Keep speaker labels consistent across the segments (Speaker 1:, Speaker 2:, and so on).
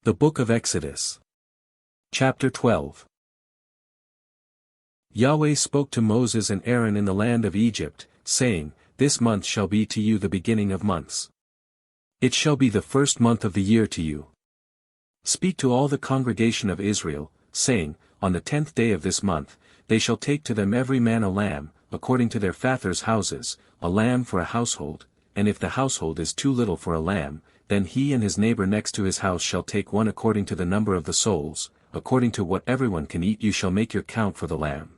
Speaker 1: The Book of Exodus. Chapter 12. Yahweh spoke to Moses and Aaron in the land of Egypt, saying, This month shall be to you the beginning of months. It shall be the first month of the year to you. Speak to all the congregation of Israel, saying, On the 10th day of this month, they shall take to them every man a lamb, according to their fathers' houses, a lamb for a household, and if the household is too little for a lamb, then he and his neighbor next to his house shall take one according to the number of the souls, according to what everyone can eat you shall make your count for the lamb.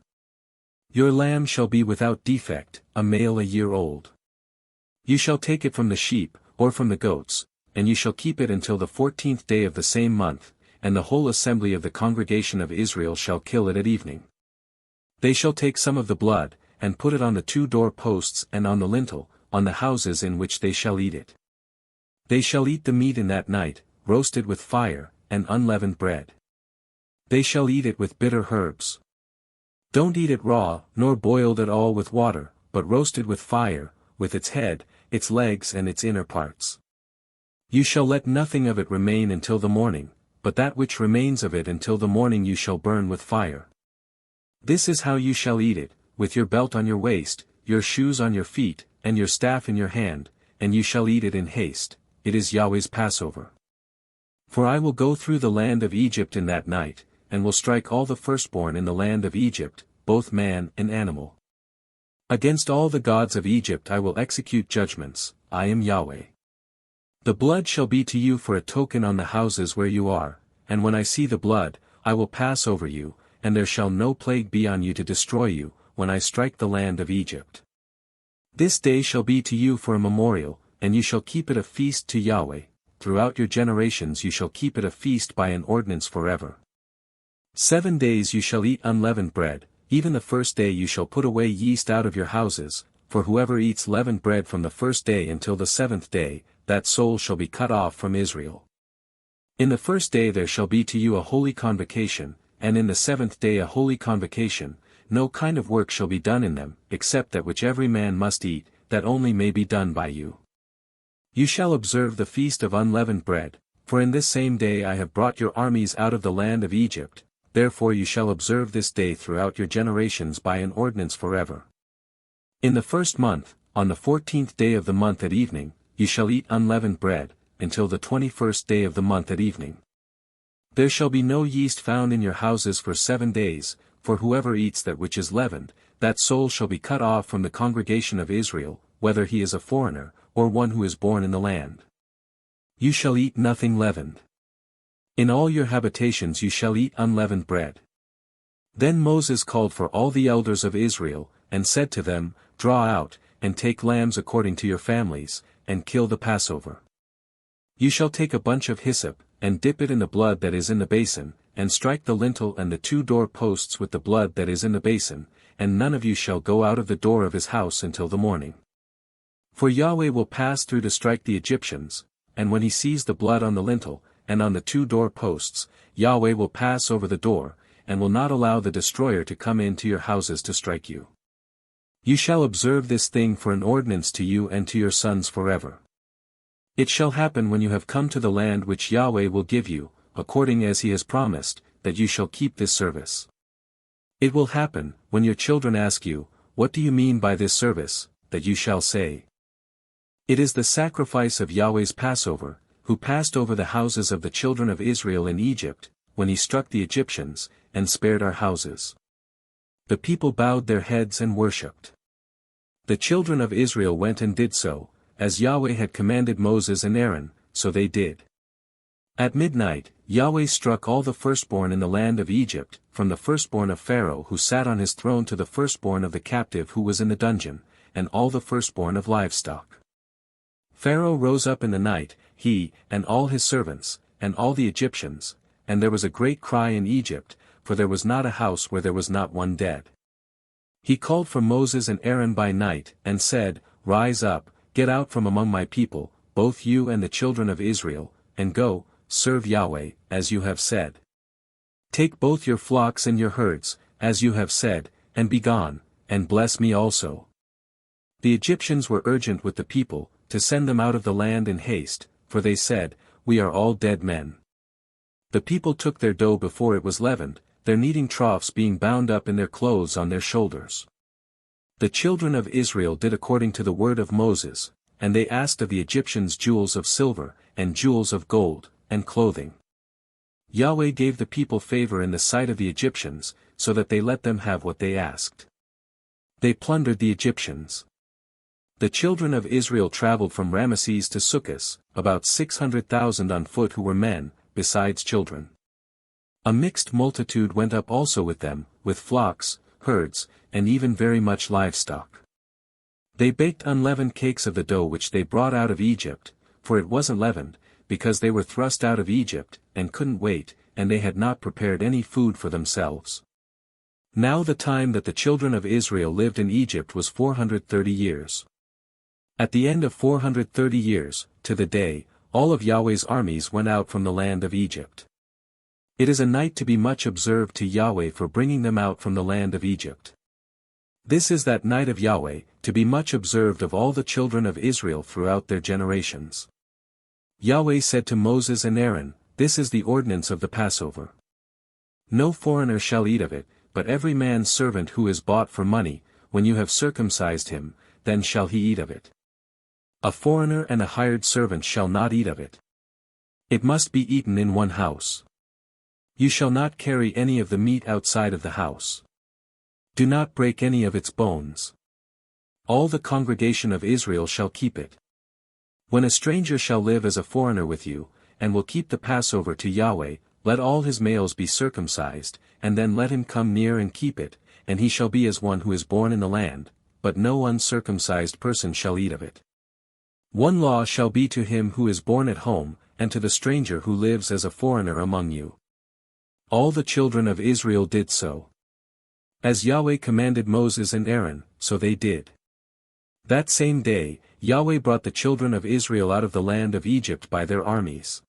Speaker 1: Your lamb shall be without defect, a male a year old. You shall take it from the sheep, or from the goats, and you shall keep it until the 14th day of the same month, and the whole assembly of the congregation of Israel shall kill it at evening. They shall take some of the blood, and put it on the 2 door posts and on the lintel, on the houses in which they shall eat it. They shall eat the meat in that night, roasted with fire, and unleavened bread. They shall eat it with bitter herbs. Don't eat it raw, nor boiled at all with water, but roasted with fire, with its head, its legs and its inner parts. You shall let nothing of it remain until the morning, but that which remains of it until the morning you shall burn with fire. This is how you shall eat it, with your belt on your waist, your shoes on your feet, and your staff in your hand, and you shall eat it in haste. It is Yahweh's Passover. For I will go through the land of Egypt in that night, and will strike all the firstborn in the land of Egypt, both man and animal. Against all the gods of Egypt I will execute judgments, I am Yahweh. The blood shall be to you for a token on the houses where you are, and when I see the blood, I will pass over you, and there shall no plague be on you to destroy you, when I strike the land of Egypt. This day shall be to you for a memorial, and you shall keep it a feast to Yahweh. Throughout your generations you shall keep it a feast by an ordinance forever. 7 days you shall eat unleavened bread, even the first day you shall put away yeast out of your houses, for whoever eats leavened bread from the first day until the 7th day, that soul shall be cut off from Israel. In the first day there shall be to you a holy convocation, and in the 7th day a holy convocation. No kind of work shall be done in them, except that which every man must eat, that only may be done by you. You shall observe the feast of unleavened bread, for in this same day I have brought your armies out of the land of Egypt, therefore you shall observe this day throughout your generations by an ordinance forever. In the first month, on the 14th day of the month at evening, you shall eat unleavened bread, until the 21st day of the month at evening. There shall be no yeast found in your houses for 7 days, for whoever eats that which is leavened, that soul shall be cut off from the congregation of Israel, whether he is a foreigner, or one who is born in the land. You shall eat nothing leavened. In all your habitations you shall eat unleavened bread. Then Moses called for all the elders of Israel, and said to them, Draw out, and take lambs according to your families, and kill the Passover. You shall take a bunch of hyssop, and dip it in the blood that is in the basin, and strike the lintel and the 2 door posts with the blood that is in the basin, and none of you shall go out of the door of his house until the morning. For Yahweh will pass through to strike the Egyptians, and when he sees the blood on the lintel, and on the 2 door posts, Yahweh will pass over the door, and will not allow the destroyer to come into your houses to strike you. You shall observe this thing for an ordinance to you and to your sons forever. It shall happen when you have come to the land which Yahweh will give you, according as he has promised, that you shall keep this service. It will happen, when your children ask you, What do you mean by this service, that you shall say, It is the sacrifice of Yahweh's Passover, who passed over the houses of the children of Israel in Egypt, when he struck the Egyptians, and spared our houses. The people bowed their heads and worshipped. The children of Israel went and did so, as Yahweh had commanded Moses and Aaron, so they did. At midnight, Yahweh struck all the firstborn in the land of Egypt, from the firstborn of Pharaoh who sat on his throne to the firstborn of the captive who was in the dungeon, and all the firstborn of livestock. Pharaoh rose up in the night, he, and all his servants, and all the Egyptians, and there was a great cry in Egypt, for there was not a house where there was not one dead. He called for Moses and Aaron by night, and said, Rise up, get out from among my people, both you and the children of Israel, and go, serve Yahweh, as you have said. Take both your flocks and your herds, as you have said, and be gone, and bless me also. The Egyptians were urgent with the people, to send them out of the land in haste, for they said, We are all dead men. The people took their dough before it was leavened, their kneading troughs being bound up in their clothes on their shoulders. The children of Israel did according to the word of Moses, and they asked of the Egyptians jewels of silver, and jewels of gold, and clothing. Yahweh gave the people favor in the sight of the Egyptians, so that they let them have what they asked. They plundered the Egyptians. The children of Israel traveled from Ramesses to Succoth, about 600,000 on foot who were men, besides children. A mixed multitude went up also with them, with flocks, herds, and even very much livestock. They baked unleavened cakes of the dough which they brought out of Egypt, for it wasn't leavened, because they were thrust out of Egypt, and couldn't wait, and they had not prepared any food for themselves. Now the time that the children of Israel lived in Egypt was 430 years. At the end of 430 years, to the day, all of Yahweh's armies went out from the land of Egypt. It is a night to be much observed to Yahweh for bringing them out from the land of Egypt. This is that night of Yahweh, to be much observed of all the children of Israel throughout their generations. Yahweh said to Moses and Aaron, "This is the ordinance of the Passover. No foreigner shall eat of it, but every man's servant who is bought for money, when you have circumcised him, then shall he eat of it. A foreigner and a hired servant shall not eat of it. It must be eaten in one house. You shall not carry any of the meat outside of the house. Do not break any of its bones. All the congregation of Israel shall keep it. When a stranger shall live as a foreigner with you, and will keep the Passover to Yahweh, let all his males be circumcised, and then let him come near and keep it, and he shall be as one who is born in the land, but no uncircumcised person shall eat of it. One law shall be to him who is born at home, and to the stranger who lives as a foreigner among you." All the children of Israel did so. As Yahweh commanded Moses and Aaron, so they did. That same day, Yahweh brought the children of Israel out of the land of Egypt by their armies.